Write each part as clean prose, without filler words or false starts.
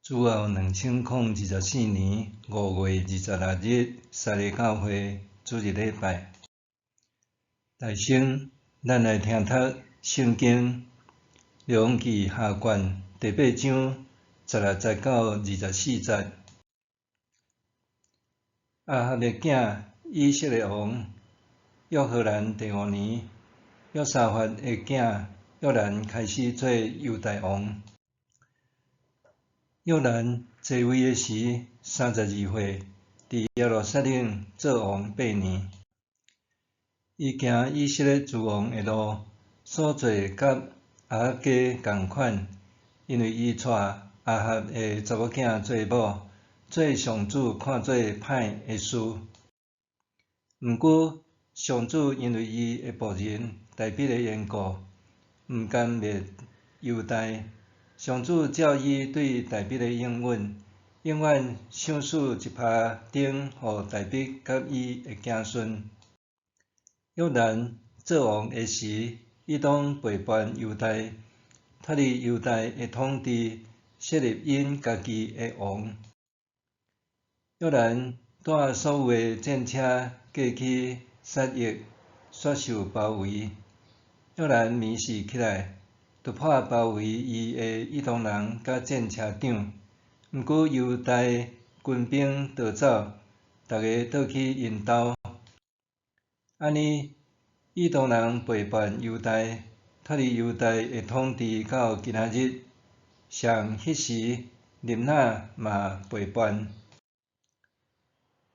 主后2024年5月26日，撒利教会主日礼拜。大圣，咱来听读圣经列王记下卷第8章16节到24节。亚哈的囝以色列王约荷兰第5年，约沙法的囝约兰开始做犹大王。约兰继位的时32岁，伫耶路撒冷做王8年。伊行以色列诸王的路，所做甲亚哈家同款，因为伊娶亚哈的查某囝做某，做上主看做歹的事。毋过，上主因为伊的仆人大卫的缘故，毋甘灭犹大。上主照伊对大卫的应允，永远赏赐一耙丁予大卫甲伊的子孙。约兰做王的时，伊当背叛犹大，脱离犹大的统治，设立因家己的王。约兰带所有的战车过去杀戮，却受包围。约兰迷死起来，突破包围伊的以东人甲战车长。毋过犹大军兵逃走，逐个倒去因兜。安尼，以东人背叛犹大，脱离犹大的统治到今仔日。上迄时，libna嘛背叛。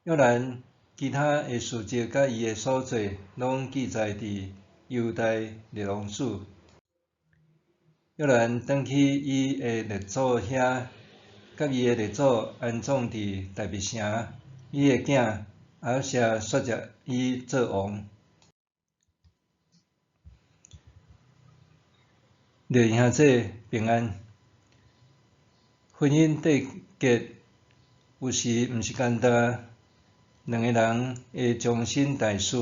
约兰其他的事迹甲伊的所做，拢记载伫犹大列王史。约兰转去伊的列祖遐，甲伊的列祖安葬伫大卫城。伊的囝亚哈谢续接伊做王。弟兄姊妹平安。婚姻缔结有时毋是简单，两个人会终身大事，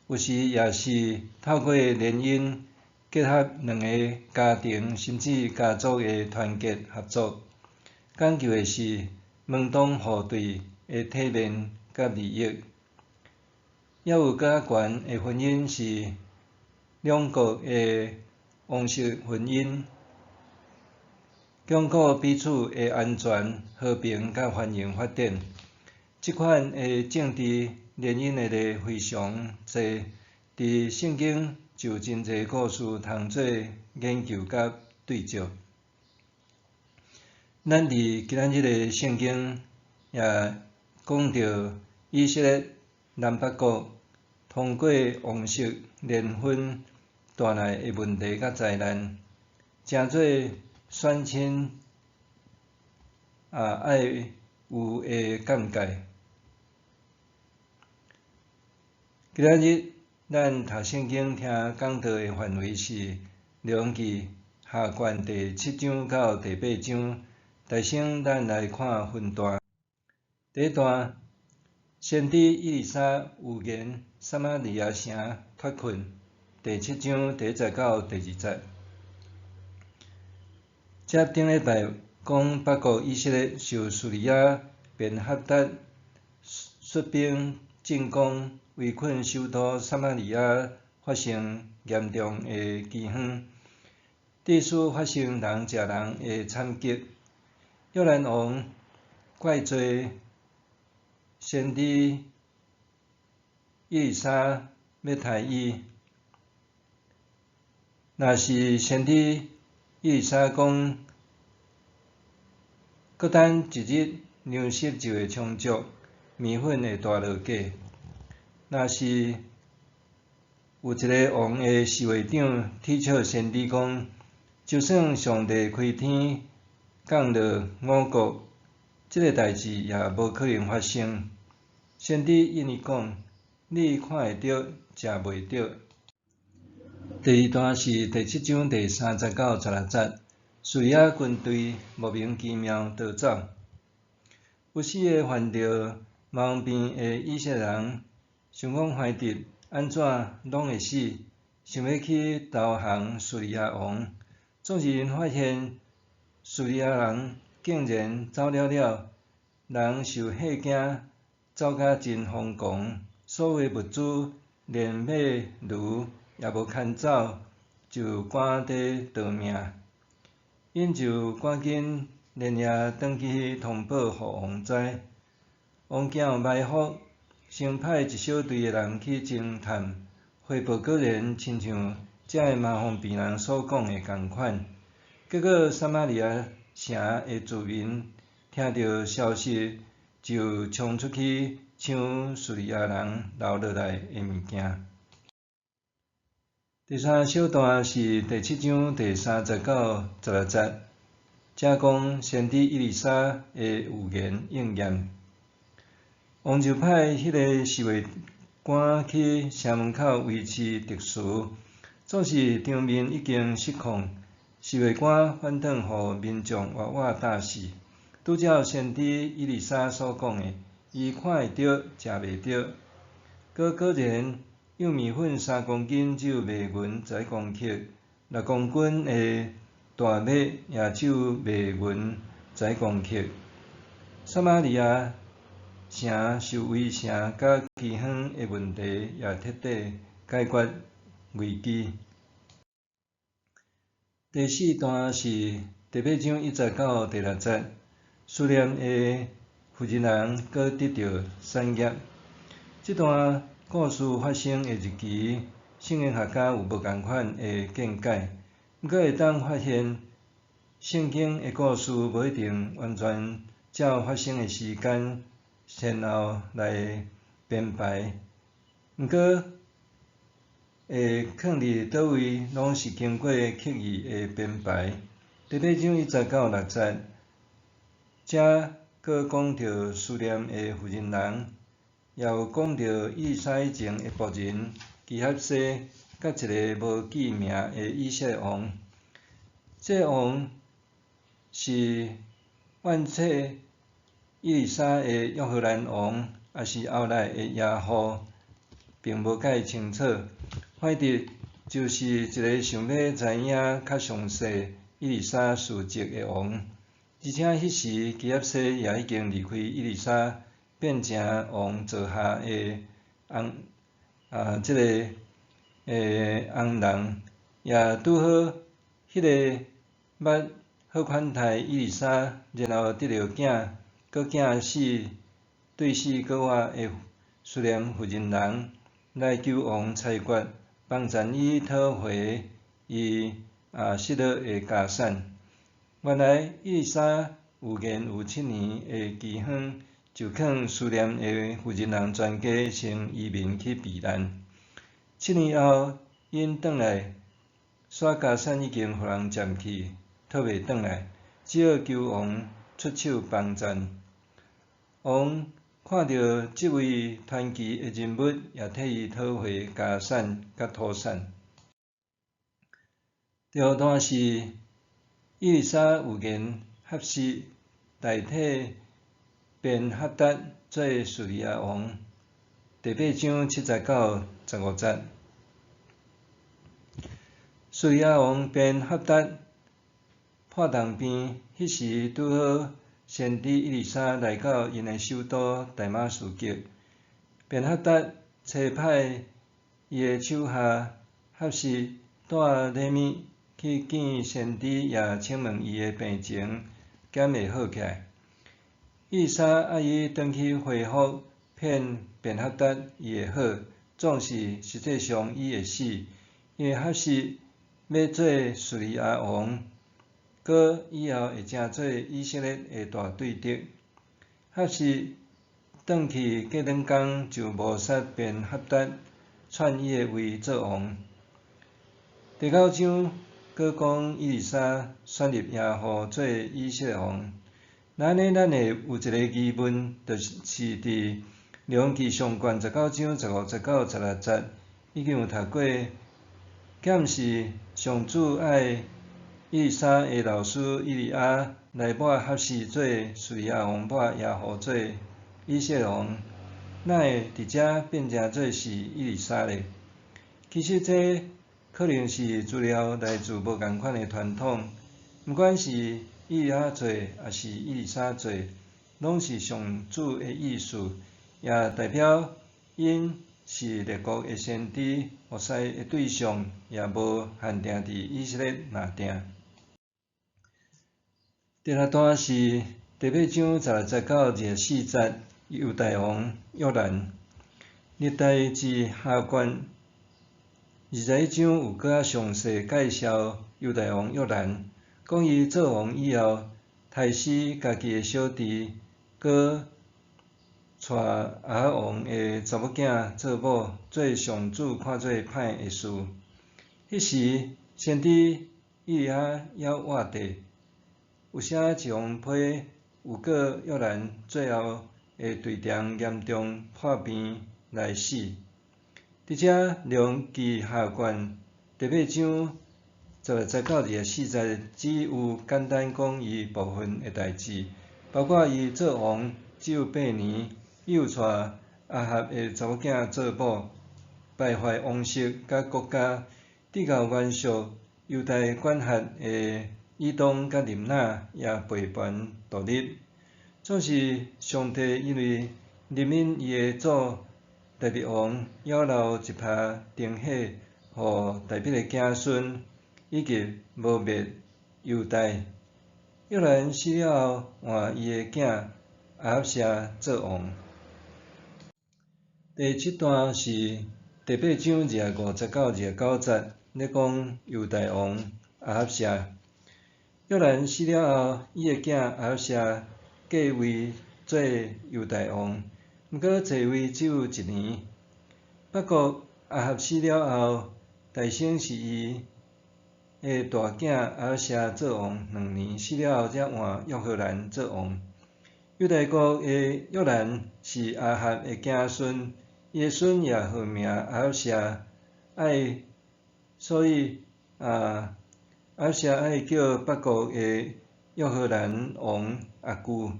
有时也是透过联姻结合两个家庭甚至家族的团结合作。讲究的是门当户对的体面甲利益。也有较悬的婚姻是两国的王室婚姻，巩固彼此的安全、和平甲繁荣发展。即款的政治联姻的例非常侪，伫圣经就真侪故事通做研究甲对照。咱伫今仔日的圣经也讲到以色列南北国通过王室联婚带来的问题甲灾难，诚做选亲爱有的鉴戒。今仔日咱读圣经听讲道的范围是列王记下卷第7章到第8章。大先咱来看分段。第一段，先知以利沙预言撒玛利亚城脱困。第7章第1节到第2节。这顶礼拜讲北国以色列受叙利亚便哈达率兵进攻，围困首都撒玛利亚，发生严重的饥荒，致使发生人食人的惨剧。约兰王怪罪先知以利沙要杀伊。若是先知以利沙讲，搁等一日，粮食就会充足，面粉会大落价。若是有一个王的侍卫长铁笑先知讲，就算上帝开天降落五谷，这个代志也无可能发生。先知因伊讲，你看会到，食袂到。第二段是第7章第3节到16节。叙利亚军队莫名其妙逃走，有死的犯着毛病的以色列人，想讲怀特安怎拢会死，想要去投降叙利亚王，总是因发现叙利亚人竟然走了了，人受吓惊，走甲真疯狂，所有物资连马驴也无牵走，就赶底逃命。因就赶紧连夜转去通报互王知。王囝埋伏，先派一小队的人去侦探，回报果然亲像遮个麻风病人所讲的共款。结果撒玛利亚城的居民听到消息，就冲出去抢叙利亚人留落来的物件。第三小段是第7章第39、16节，遮讲先知以利沙的预言应验。王就派迄个侍卫官去城门口维持秩序，总是场面已经失控。侍卫官反转，互民众活活大死。拄照先知以利沙所讲的，伊看会到，食袂到。果然，幼米粉3公斤只有卖银1公克，6公斤的大麦也只有卖银1公克。撒玛利亚城受围城甲饥荒的问题也彻底解决危机。第4段是第8章1节到第6节，苏联的负责人阁得到产业。这段故事发生的日期，圣经学家有无共款的见解，不过会当发现，圣经的故事无一定完全照发生的时间先后来编排，不过会放伫倒位，拢是经过刻意的编排。第8章1节到6节，遮阁讲到苏联的负责人，也有讲到以赛以前的仆人基哈西，甲一个无记名的以色列王。这王是万册以利沙的约荷兰王，也是后来的耶户，并无解清楚。反正就是一个想要知影较详细以利沙事迹的王，而且迄时基哈西也已经离开以利沙，变成王座下的这个翁人，也拄好迄个捌好款待以利沙，然后得到囝，搁囝死对死搁活的苏联负责人，来求王裁决，帮助伊讨回伊失落的家产。原来以利沙有延有7年的饥荒，就劝苏联的负责人全家先移民去避难。7年后，因转来，煞家产已经互人占去，讨袂转来，只好求王出手帮衬。王看到这位传奇的人物，也替伊讨回家产甲土产。第5段是以利沙预言合适，代替便哈达做叙利亚王。第8章7节到15节，叙利亚王便哈达破东边，迄时拄好先知以利沙来到因的首都大马士革。便哈达差派伊的手下合适带礼物去见先知，也请问伊的病情敢会好起来。以利沙爱伊转去回复骗便哈达伊会好，总是实际上伊会死，因为合适要做叙利亚王，搁以后会成做以色列的大对敌。合适转去过两工就谋杀便哈达，篡伊的位做王。第9章搁讲以利沙选入耶户做以色列王。那安尼，咱会有一个疑问，就是伫列王记上卷19章15节到16节，已经有读过，敢毋是上主爱以利沙的老师以利亚来抹合适做叙利亚王，抹耶户做以色列王，哪会伫遮变成做是以利沙呢？其实这可能是资料来自无共款的传统，毋管是以阿做也是以啥做，拢是上主的意思，也代表因是列国的先知，服侍的对象也无限定伫以色列那定。第六段是第八章16到24节，犹大王约兰。历代志下卷21章有搁较详细介绍犹大王约兰，讲伊做王以后，杀死家己的小弟，搁娶亚哈王的查某囝做某，做上主看做歹的事。迄时先知以利亚还活着，有写一封批有告约兰最后会对中严重破病来死。伫遮量记下卷第八章16到24节，只有简单讲伊部分的代志，包括伊做王只有8年，伊有娶亚哈的查某囝做某，败坏王室甲国家，直到元属犹大管辖的以东甲林那也背叛独立。总是上帝因为怜悯伊的祖大卫王，还留一拍丁血，互大卫的子孙，以及无灭犹大。约兰死了后，换伊的囝亚哈谢做王。第七段是第八章50到29节，咧讲犹大王亚哈谢。约兰死了后，伊的囝亚哈谢继位做犹大王，毋过继位只有1年。北国亚哈死了后，大省是伊的大囝亚哈谢做王2年，死了后才换约荷兰做王。犹大国的约兰是亚哈的子孙，伊的孙也号名亚哈谢，所以亚哈谢爱叫北国的约荷兰王亚古。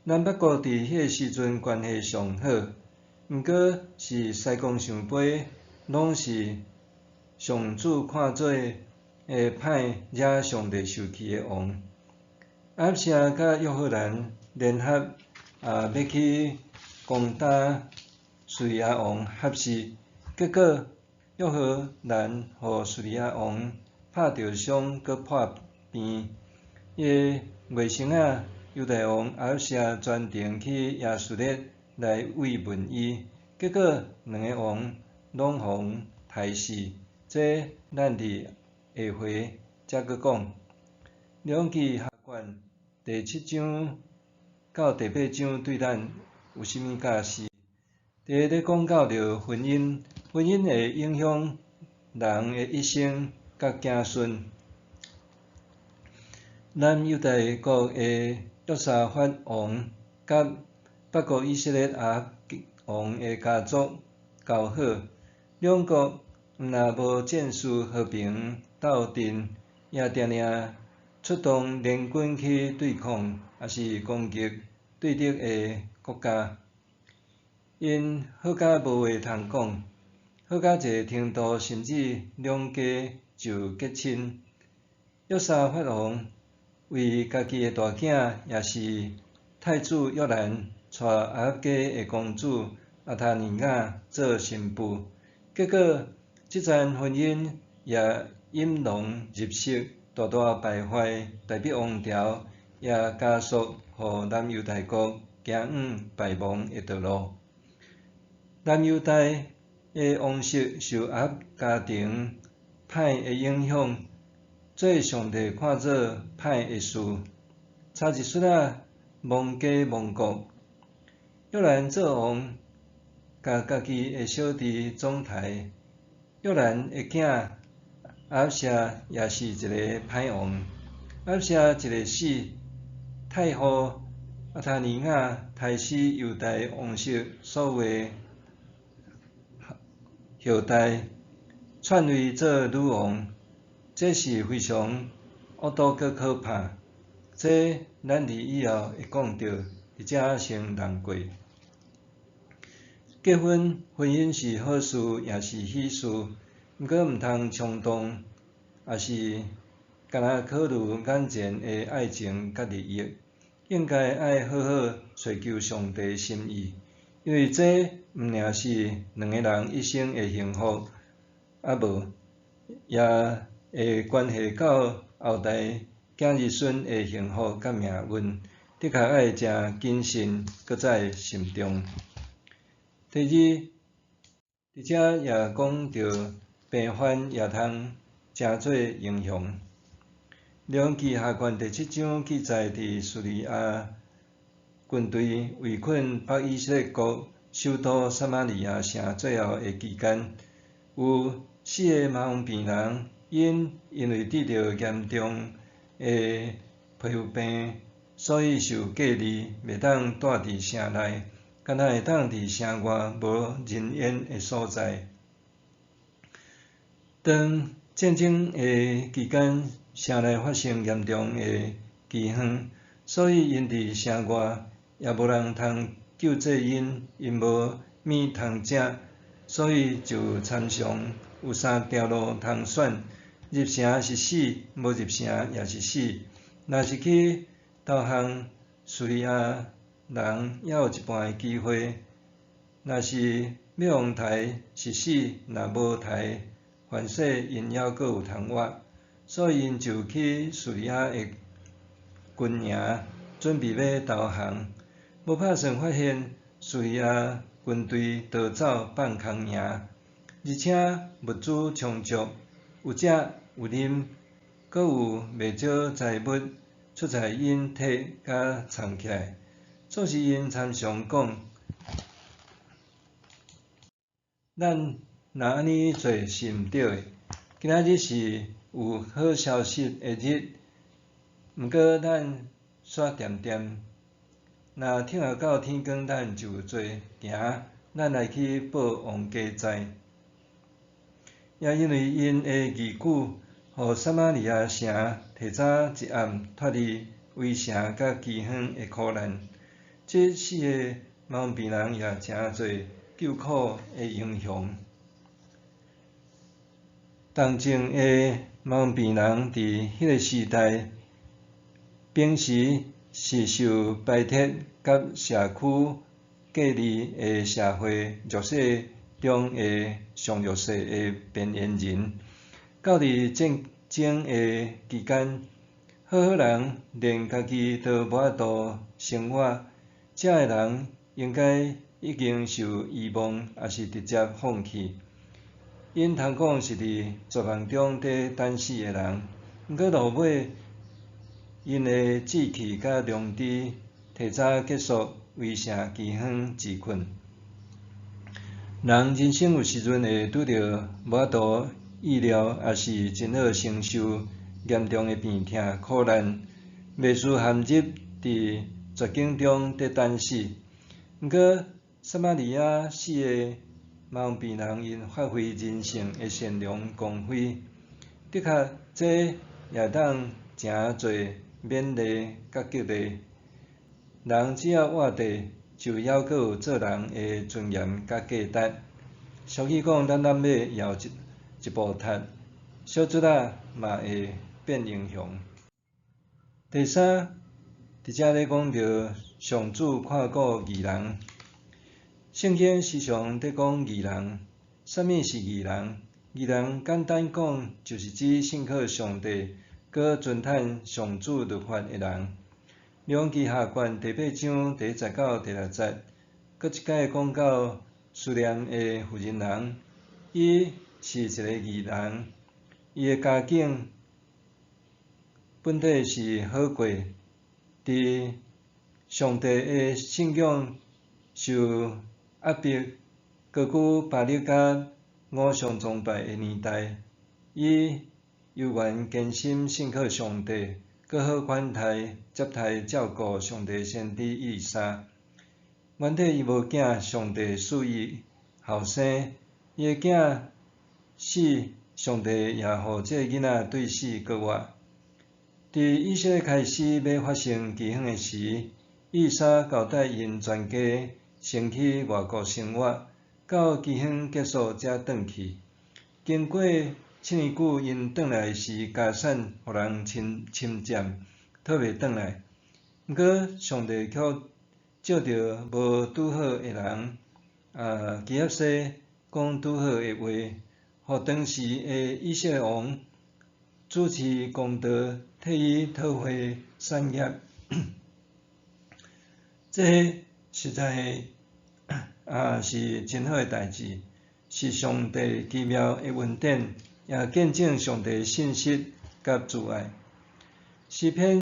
咱北国伫迄个时阵关系上好，毋过是西宫上杯，拢是上主看做歹惹上帝生气的王。亚哈谢甲约荷兰联合要去攻打叙利亚王哈斯，结果约荷兰互叙利亚王拍着伤，搁破病。伊个外甥仔犹大王亚哈谢专程去亚述列来慰问伊，结果两个王拢互杀死。这咱伫下回才搁讲。两记下卷第7章到第8章对咱有啥物教示？第一咧讲到着婚姻，婚姻会影响人的一生甲子孙。咱犹大国的约沙法王甲北国以色列亚哈王的家族交好，两国若无战事和平斗阵，也定定出动联军去对抗，也是攻击对敌的国家。因好甲无话通讲，好甲一个程度，甚至两家就结亲。约沙法王为家己的大囝，也是太子约兰，娶亚哈家的公主亚他尼雅做新妇，结果这桩婚姻也引狼入室，大大败坏大卫王朝，也加速互南犹大国行往败亡的道路。南犹大的王室受亚哈家庭歹的影响，做上帝看做歹的事，差一撮仔亡家亡国。约兰做王，甲家己的小弟总杀。约兰的囝亚哈谢也是一个歹王。亚哈谢一个死，太后亚他尼雅杀死犹大王室所有后代，篡位做女王，这是非常恶毒佮可怕。这咱伫以后会讲到，或者先人过。结婚是好事，也是喜事，毋过毋通冲动，也是干那考虑眼前的爱情甲利益，应该爱好好找求上帝心意，因为这毋尔是两个人一生的幸福，无也会关系到后代囝儿孙的幸福甲命运，的确爱诚谨慎，搁在心中。第二，伫遮也讲到平凡也通诚做英雄。列王记下卷第7章记载，伫叙利亚军队围困北以色列国首都撒玛利亚城最后的期间，有4个麻风病人因为得到严重的皮肤病，所以受隔离，袂当住伫城内，敢若会当伫城外无人烟的所在。当战争的期间，城内发生严重的饥荒，所以因伫城外也无人通救济因，因无物通食，所以就参详有3条路通选：入城是死，无入城也是死。若是去投降叙利亚人，还有一半的机会；若是要往台是死，若无台，反正因还阁有通活。所以因就去叙利亚的军营，准备要投降。无拍算发现叙利亚军队逃走放空营，而且物资充足，有食有啉，阁有袂少财物出在因体甲藏起来。总是因参详讲，咱若安尼做是毋对的。今仔日是有好消息的日，毋过咱煞惦惦，若听候到天光，咱就做行，咱来去报王家灾。也因为因的义举，互撒玛利亚城提早一暗脱离围城甲饥荒的苦难。这4个麻风病人也诚做救苦的英雄。同情的麻风病人伫迄个时代，平时是受排斥甲社区隔离的社会弱势中的上弱势的边缘人。到伫战争的期间，好好人连家己都无法度生活，遮个人应该已经受遗忘，也是直接放弃。因通讲是伫绝望中伫等死的人，毋过落尾因的志气甲良知，提早结束围城饥荒之困。人人生有时阵会拄着无法度意料，也是真好承受严重的病痛苦难，袂输陷入伫绝境中伫等死。毋过撒玛利亚4个麻风病人因发挥人性的善良光辉，的确这也当诚做勉励甲激励。人只要活着，就还阁有做人的尊严甲价值。俗语讲，咱马也有一部踢，小卒仔嘛会变英雄。第三，伫遮咧讲到上主看顾义人。圣经时常伫讲义人，啥物是义人？义人简单讲，就是指信靠上帝，搁遵趁上主律法的人。列王记下卷第8章第10到第6节，搁一摆讲到苏念的妇人人，伊是一个义人，伊的家境本体是好过，伫上帝的信仰受压迫、高举巴力甲偶像崇拜的年代，伊犹原坚心信靠上帝，搁好款待接待照顾上帝先知以利沙。原体伊无囝，上帝赐伊后生，伊的囝死，上帝也互这个囡仔对死搁活。伫以色列开始要发生饥荒的时，以利沙交代因全家先去外国生活，到饥荒结束才转去。经过7年久，因转来时家产互人侵占，讨袂转来。毋过上帝却照着无拄好的人，基合西讲拄好的话，互当时的以色列王主持公道，替伊讨回产业。这实在是真好的代志，是上帝奇妙的恩典，也见证上帝信实甲慈爱。诗篇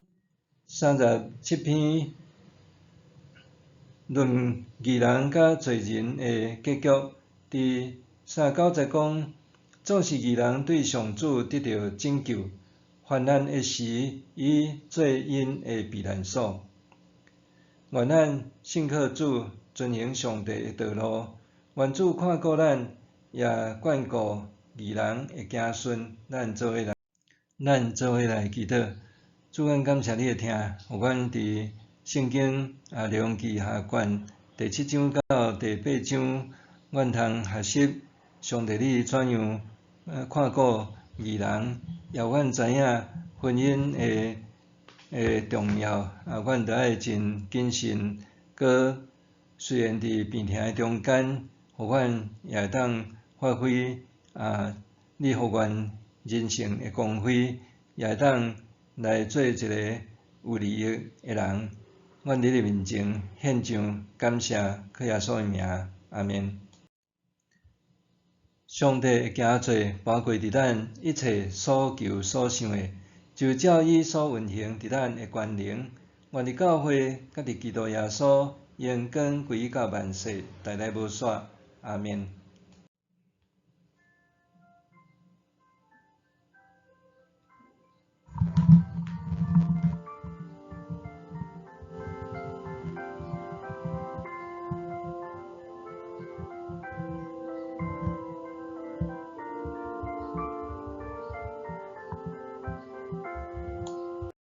37篇论义人甲罪人的结局，伫3-9节讲，总是义人对上主得到拯救，患难的时，伊做因的避难所。愿咱信靠主，遵行上帝的道路。愿主看顾咱，也眷顾义人的行顺。咱做伙来祈祷。主，阮感谢你的听，互阮伫圣经列王记下卷第7章到第8章，阮通学习上帝你怎样看顾义人，也阮知影婚姻的重要。阮着爱真谨慎，搁虽然伫病痛的中间，互阮也会当发挥你互阮人生的光辉，也会当来做一个有利益的人。阮伫你面前献上感谢，靠耶稣的名，阿们。上帝会行做，包括伫咱一切所求所想的，就照伊所运行伫咱的权能。愿伫教会，甲伫基督耶稣，荣光归到万世，代代无煞，阿们。